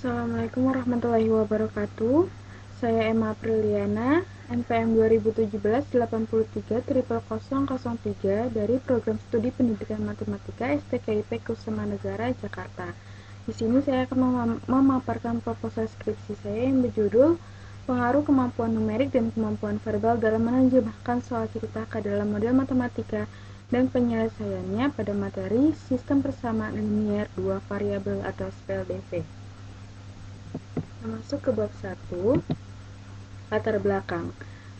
Assalamualaikum warahmatullahi wabarakatuh. Saya Emma Apriliana, NPM 2017-83-00003 dari Program Studi Pendidikan Matematika STKIP Kusemanegara, Jakarta. Di sini saya akan memaparkan proposal skripsi saya yang berjudul Pengaruh Kemampuan Numerik dan Kemampuan Verbal dalam Menerjemahkan Soal Cerita ke dalam Model Matematika dan penyelesaiannya pada materi Sistem Persamaan Linier 2 Variabel atau SPLDV. Masuk ke bab 1, latar belakang.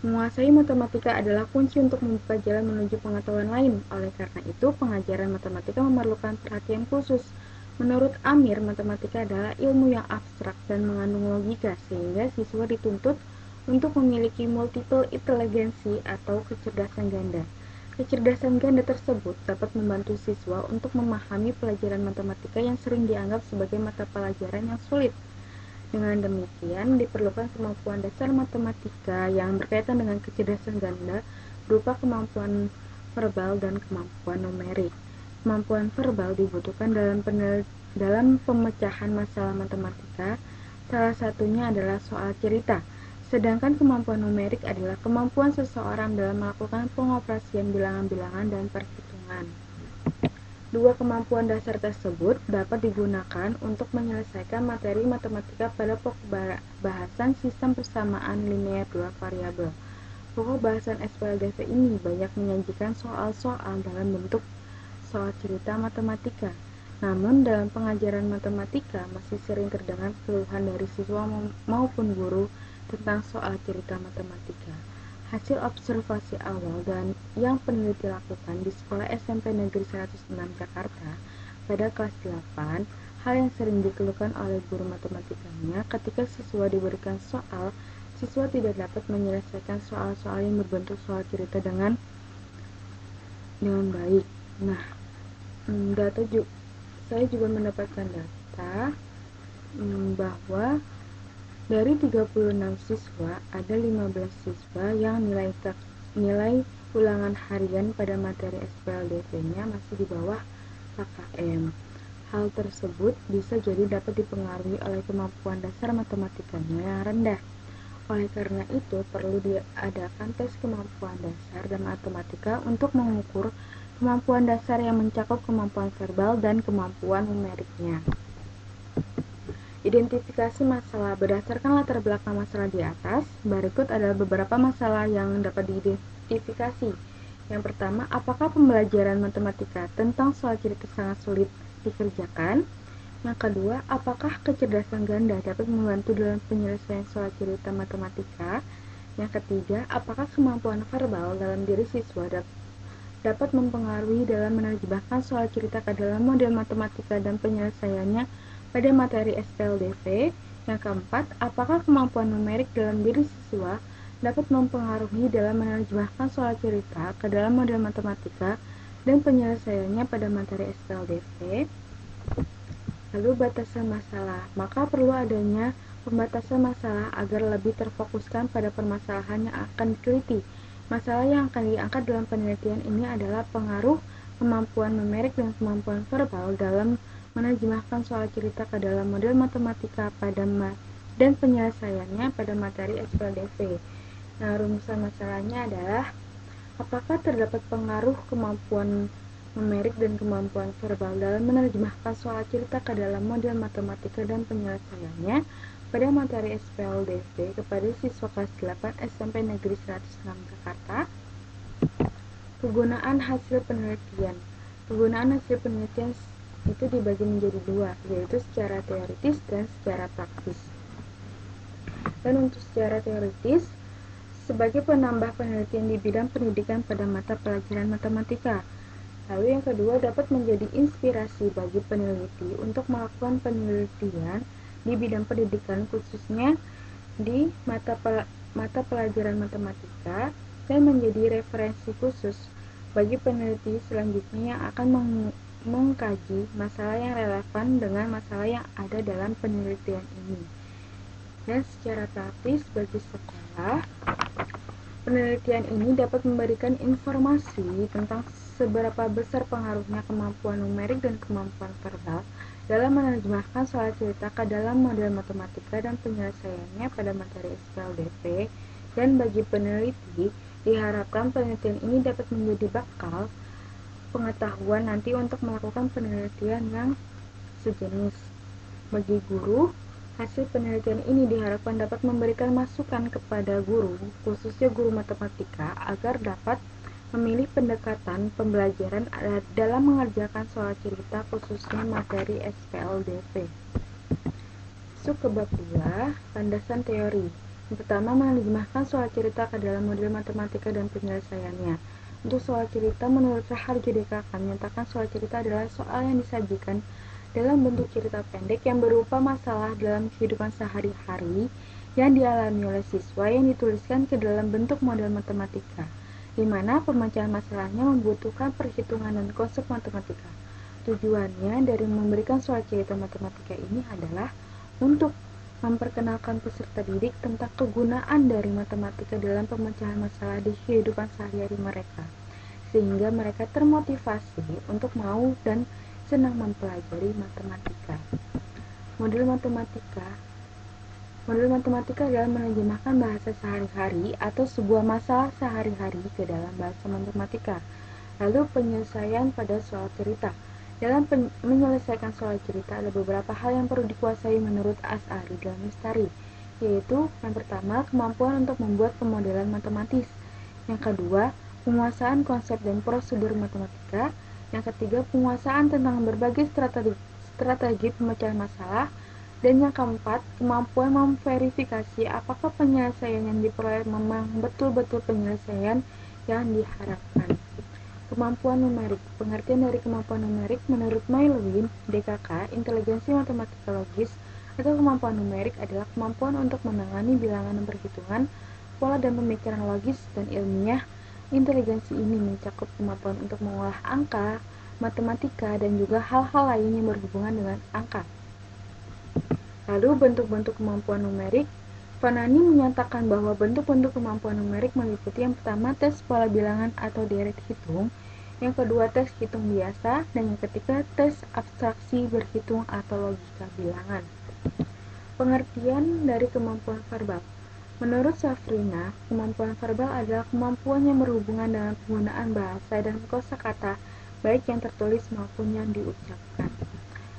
Menguasai matematika adalah kunci untuk membuka jalan menuju pengetahuan lain. Oleh karena itu, pengajaran matematika memerlukan perhatian khusus. Menurut Amir, matematika adalah ilmu yang abstrak dan mengandung logika, sehingga siswa dituntut untuk memiliki multiple inteligensi atau kecerdasan ganda. Kecerdasan ganda tersebut dapat membantu siswa untuk memahami pelajaran matematika yang sering dianggap sebagai mata pelajaran yang sulit. Dengan demikian, diperlukan kemampuan dasar matematika yang berkaitan dengan kecerdasan ganda berupa kemampuan verbal dan kemampuan numerik. Kemampuan verbal dibutuhkan dalam pemecahan masalah matematika, salah satunya adalah soal cerita. Sedangkan kemampuan numerik adalah kemampuan seseorang dalam melakukan pengoperasian bilangan-bilangan dan perhitungan. Dua kemampuan dasar tersebut dapat digunakan untuk menyelesaikan materi matematika pada pokok bahasan sistem persamaan linear dua variabel. Pokok bahasan SPLDV ini banyak menyajikan soal-soal dalam bentuk soal cerita matematika. Namun dalam pengajaran matematika masih sering terdengar keluhan dari siswa maupun guru tentang soal cerita matematika. Hasil observasi awal dan yang peneliti lakukan di Sekolah SMP Negeri 106 Jakarta pada kelas 8, hal yang sering dikeluhkan oleh guru matematikanya ketika siswa diberikan soal, siswa tidak dapat menyelesaikan soal-soal yang berbentuk soal cerita dengan baik. Nah, saya juga mendapatkan data bahwa dari 36 siswa, ada 15 siswa yang nilai ulangan harian pada materi SPLDV-nya masih di bawah KKM. Hal tersebut bisa jadi dapat dipengaruhi oleh kemampuan dasar matematikanya yang rendah. Oleh karena itu, perlu diadakan tes kemampuan dasar dan matematika untuk mengukur kemampuan dasar yang mencakup kemampuan verbal dan kemampuan numeriknya. Identifikasi masalah. Berdasarkan latar belakang masalah di atas, berikut adalah beberapa masalah yang dapat diidentifikasi. Yang pertama, apakah pembelajaran matematika tentang soal cerita sangat sulit dikerjakan? Yang kedua, apakah kecerdasan ganda dapat membantu dalam penyelesaian soal cerita matematika? Yang ketiga, apakah kemampuan verbal dalam diri siswa dapat mempengaruhi dalam menerjemahkan soal cerita ke dalam model matematika dan penyelesaiannya pada materi SPLDV. Yang keempat, apakah kemampuan numerik dalam diri siswa dapat mempengaruhi dalam menerjemahkan soal cerita ke dalam model matematika dan penyelesaiannya pada materi SPLDV. Lalu batasan masalah, maka perlu adanya pembatasan masalah agar lebih terfokuskan pada permasalahan yang akan diteliti. Masalah yang akan diangkat dalam penelitian ini adalah pengaruh kemampuan numerik dan kemampuan verbal dalam menerjemahkan soal cerita ke dalam model matematika dan penyelesaiannya pada materi SPLDV. Nah, rumusan masalahnya adalah apakah terdapat pengaruh kemampuan numerik dan kemampuan verbal dalam menerjemahkan soal cerita ke dalam model matematika dan penyelesaiannya pada materi SPLDV kepada siswa kelas 8 SMP Negeri 106 Jakarta. Kegunaan hasil penelitian. Kegunaan hasil penelitian itu dibagi menjadi dua, yaitu secara teoritis dan secara praktis. Dan untuk secara teoritis, sebagai penambah penelitian di bidang pendidikan pada mata pelajaran matematika. Lalu yang kedua, dapat menjadi inspirasi bagi peneliti untuk melakukan penelitian di bidang pendidikan khususnya di mata pelajaran matematika dan menjadi referensi khusus bagi peneliti selanjutnya yang akan mengkaji masalah yang relevan dengan masalah yang ada dalam penelitian ini. Dan secara praktis bagi sekolah, penelitian ini dapat memberikan informasi tentang seberapa besar pengaruhnya kemampuan numerik dan kemampuan verbal dalam menerjemahkan soal cerita ke dalam model matematika dan penyelesaiannya pada materi SPLDV, dan bagi peneliti, diharapkan penelitian ini dapat menjadi bekal pengetahuan nanti untuk melakukan penelitian yang sejenis. Bagi guru, hasil penelitian ini diharapkan dapat memberikan masukan kepada guru, khususnya guru matematika, agar dapat memilih pendekatan pembelajaran dalam mengerjakan soal cerita khususnya materi SPLDV. Masuk ke bab 2, landasan teori. Yang pertama, menerjemahkan soal cerita ke dalam model matematika dan penyelesaiannya. Untuk soal cerita, menurut Raharjo DKK menyatakan soal cerita adalah soal yang disajikan dalam bentuk cerita pendek yang berupa masalah dalam kehidupan sehari-hari yang dialami oleh siswa yang dituliskan ke dalam bentuk model matematika, di mana pemecahan masalahnya membutuhkan perhitungan dan konsep matematika. Tujuannya dari memberikan soal cerita matematika ini adalah untuk memperkenalkan peserta didik tentang kegunaan dari matematika dalam pemecahan masalah di kehidupan sehari-hari mereka, sehingga mereka termotivasi untuk mau dan senang mempelajari matematika. Model matematika Model matematika adalah menerjemahkan bahasa sehari-hari atau sebuah masalah sehari-hari ke dalam bahasa matematika. Lalu penyelesaian pada soal cerita. Dalam menyelesaikan soal cerita ada beberapa hal yang perlu dikuasai menurut As'ari dan Lestari, yaitu yang pertama, kemampuan untuk membuat pemodelan matematis. Yang kedua, penguasaan konsep dan prosedur matematika. Yang ketiga, penguasaan tentang berbagai strategi pemecahan masalah. Dan yang keempat, kemampuan memverifikasi apakah penyelesaian yang diperoleh memang betul-betul penyelesaian yang diharapkan. Kemampuan numerik. Pengertian dari kemampuan numerik menurut Mailwin, DKK, inteligensi matematika logis atau kemampuan numerik adalah kemampuan untuk menangani bilangan dan perhitungan, pola dan pemikiran logis dan ilmiah. Inteligensi ini mencakup kemampuan untuk mengolah angka, matematika, dan juga hal-hal lain yang berhubungan dengan angka. Lalu bentuk-bentuk kemampuan numerik. Fanani menyatakan bahwa bentuk-bentuk kemampuan numerik meliputi yang pertama tes pola bilangan atau deret hitung, yang kedua tes hitung biasa, dan yang ketiga tes abstraksi berhitung atau logika bilangan. Pengertian dari kemampuan verbal. Menurut Safrina, kemampuan verbal adalah kemampuan yang berhubungan dengan penggunaan bahasa dan kosakata, baik yang tertulis maupun yang diucapkan.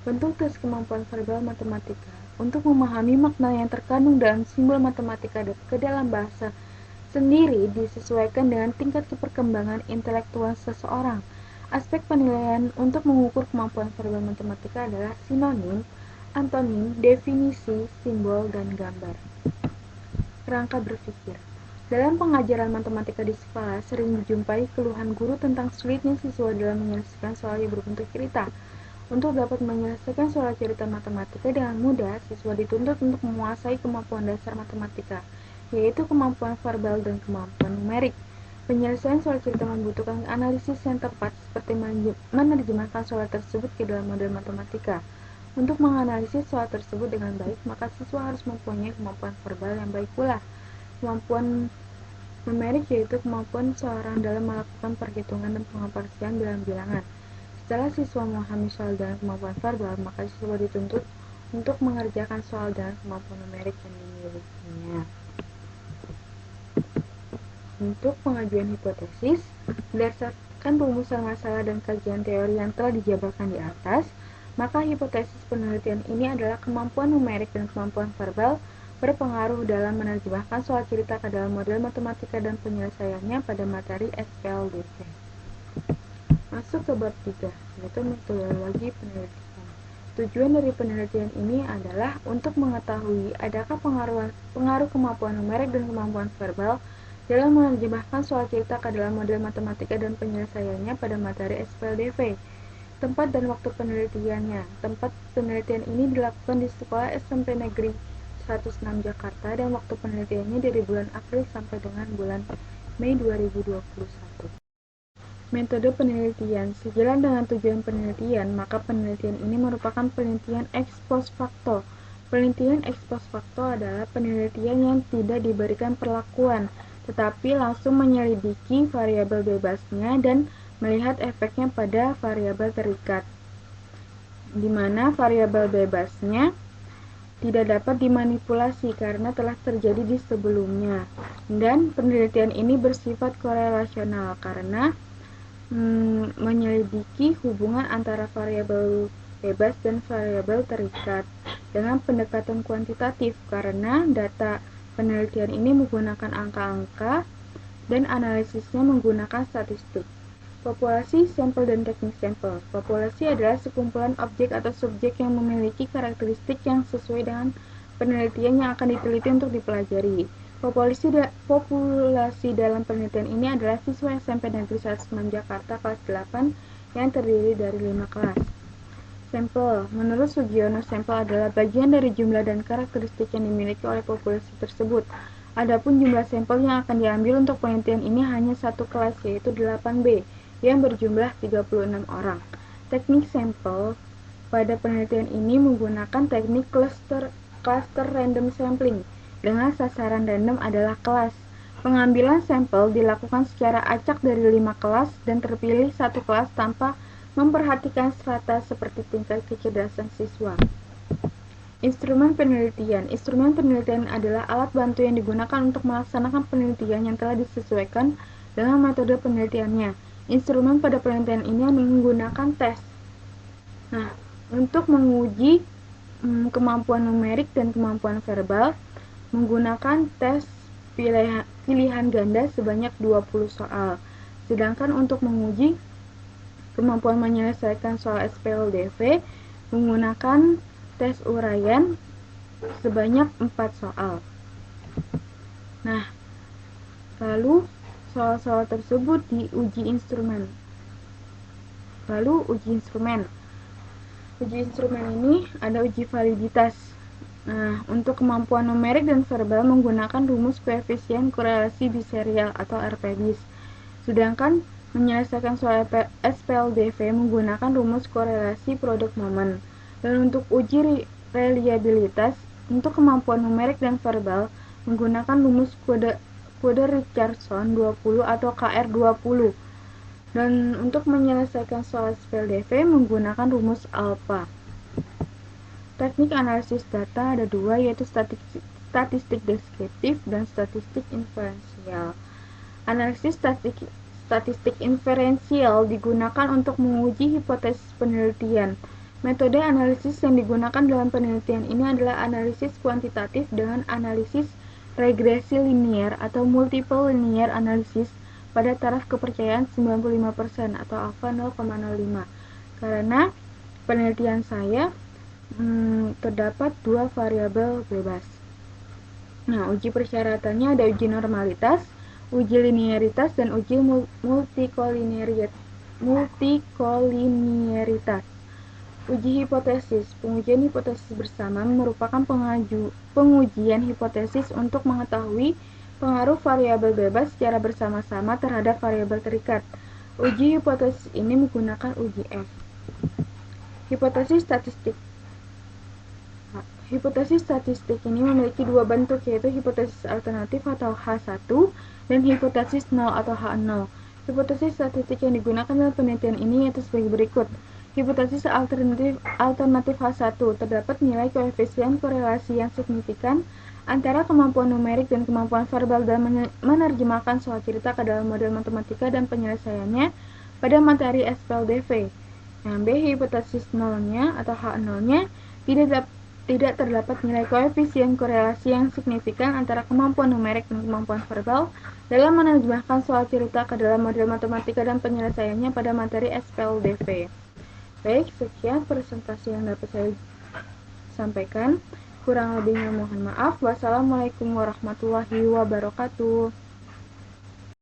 Bentuk tes kemampuan verbal matematika. Untuk memahami makna yang terkandung dalam simbol matematika ke dalam bahasa sendiri disesuaikan dengan tingkat perkembangan intelektual seseorang. Aspek penilaian untuk mengukur kemampuan verbal matematika adalah sinonim, antonim, definisi, simbol, dan gambar. Kerangka berpikir. Dalam pengajaran matematika di sekolah, sering dijumpai keluhan guru tentang sulitnya siswa dalam menyelesaikan soal yang berbentuk cerita. Untuk dapat menyelesaikan soal cerita matematika dengan mudah, siswa dituntut untuk menguasai kemampuan dasar matematika, yaitu kemampuan verbal dan kemampuan numerik. Penyelesaian soal cerita membutuhkan analisis yang tepat, seperti menerjemahkan soal tersebut ke dalam model matematika. Untuk menganalisis soal tersebut dengan baik, maka siswa harus mempunyai kemampuan verbal yang baik pula. Kemampuan numerik yaitu kemampuan seorang dalam melakukan perhitungan dan pengoperasian bilangan. Setelah siswa memahami soal dengan kemampuan verbal, maka siswa dituntut untuk mengerjakan soal dengan kemampuan numerik yang dimilikinya. Untuk pengajuan hipotesis, berdasarkan rumusan masalah dan kajian teori yang telah dijabarkan di atas, maka hipotesis penelitian ini adalah kemampuan numerik dan kemampuan verbal berpengaruh dalam menerjemahkan soal cerita ke dalam model matematika dan penyelesaiannya pada materi SPLDV. Masuk ke bab 3, yaitu metodologi penelitian. Tujuan dari penelitian ini adalah untuk mengetahui adakah pengaruh kemampuan numerik dan kemampuan verbal dalam menerjemahkan soal cerita ke dalam model matematika dan penyelesaiannya pada materi SPLDV. Tempat dan waktu penelitiannya. Tempat penelitian ini dilakukan di Sekolah SMP Negeri 106 Jakarta dan waktu penelitiannya dari bulan April sampai dengan bulan Mei 2021. Metode penelitian. Sejalan dengan tujuan penelitian, maka penelitian ini merupakan penelitian ex post facto. Penelitian ex post facto adalah penelitian yang tidak diberikan perlakuan, tetapi langsung menyelidiki variabel bebasnya dan melihat efeknya pada variabel terikat. di mana variabel bebasnya tidak dapat dimanipulasi karena telah terjadi di sebelumnya. Dan penelitian ini bersifat korelasional karena menyelidiki hubungan antara variabel bebas dan variabel terikat dengan pendekatan kuantitatif karena data penelitian ini menggunakan angka-angka dan analisisnya menggunakan statistik. Populasi, sampel, dan teknik sampel. Populasi adalah sekumpulan objek atau subjek yang memiliki karakteristik yang sesuai dengan penelitian yang akan diteliti untuk dipelajari. Populasi dalam penelitian ini adalah siswa SMP Negeri 106 Jakarta kelas 8 yang terdiri dari 5 kelas. Sampel. Menurut Sugiono, sampel adalah bagian dari jumlah dan karakteristik yang dimiliki oleh populasi tersebut. Adapun jumlah sampel yang akan diambil untuk penelitian ini hanya satu kelas, yaitu 8B, yang berjumlah 36 orang. Teknik sampel pada penelitian ini menggunakan teknik cluster random sampling, dengan sasaran random adalah kelas. Pengambilan sampel dilakukan secara acak dari 5 kelas dan terpilih satu kelas tanpa memperhatikan strata seperti tingkat kecerdasan siswa. Instrumen penelitian. Instrumen penelitian adalah alat bantu yang digunakan untuk melaksanakan penelitian yang telah disesuaikan dengan metode penelitiannya. Instrumen pada penelitian ini menggunakan tes. Nah, untuk menguji kemampuan numerik dan kemampuan verbal, menggunakan tes pilihan ganda sebanyak 20 soal. Sedangkan untuk menguji kemampuan menyelesaikan soal SPLDV, menggunakan tes uraian sebanyak 4 soal. Nah, lalu soal-soal tersebut diuji instrumen. Uji instrumen ini ada uji validitas. Nah, untuk kemampuan numerik dan verbal menggunakan rumus koefisien korelasi biserial atau RPBIS. Sedangkan menyelesaikan soal SPLDV menggunakan rumus korelasi produk momen. Dan untuk uji reliabilitas untuk kemampuan numerik dan verbal menggunakan rumus kode Richardson 20 atau KR20. Dan untuk menyelesaikan soal SPLDV menggunakan rumus alpha. Teknik analisis data ada dua, yaitu statistik deskriptif dan statistik inferensial. Analisis statistik inferensial digunakan untuk menguji hipotesis penelitian. Metode analisis yang digunakan dalam penelitian ini adalah analisis kuantitatif dengan analisis regresi linier atau multiple linear analysis pada taraf kepercayaan 95% atau alpha 0,05. Karena penelitian saya terdapat dua variabel bebas. Nah, uji persyaratannya ada uji normalitas, uji linearitas, dan uji multikoliniaritas. Uji hipotesis. Pengujian hipotesis bersama merupakan pengujian hipotesis untuk mengetahui pengaruh variabel bebas secara bersama-sama terhadap variabel terikat. Uji hipotesis ini menggunakan uji F. Hipotesis statistik. Hipotesis statistik ini memiliki dua bentuk, yaitu hipotesis alternatif atau H1 dan hipotesis 0 atau H0. Hipotesis statistik yang digunakan dalam penelitian ini yaitu sebagai berikut. Hipotesis alternatif H1, terdapat nilai koefisien korelasi yang signifikan antara kemampuan numerik dan kemampuan verbal dalam menerjemahkan soal cerita ke dalam model matematika dan penyelesaiannya pada materi SPLDV. Yang B, hipotesis 0-nya atau H0-nya tidak terdapat nilai koefisien korelasi yang signifikan antara kemampuan numerik dan kemampuan verbal dalam menerjemahkan soal cerita ke dalam model matematika dan penyelesaiannya pada materi SPLDV. Baik, sekian presentasi yang dapat saya sampaikan. Kurang lebihnya mohon maaf. Wassalamualaikum warahmatullahi wabarakatuh.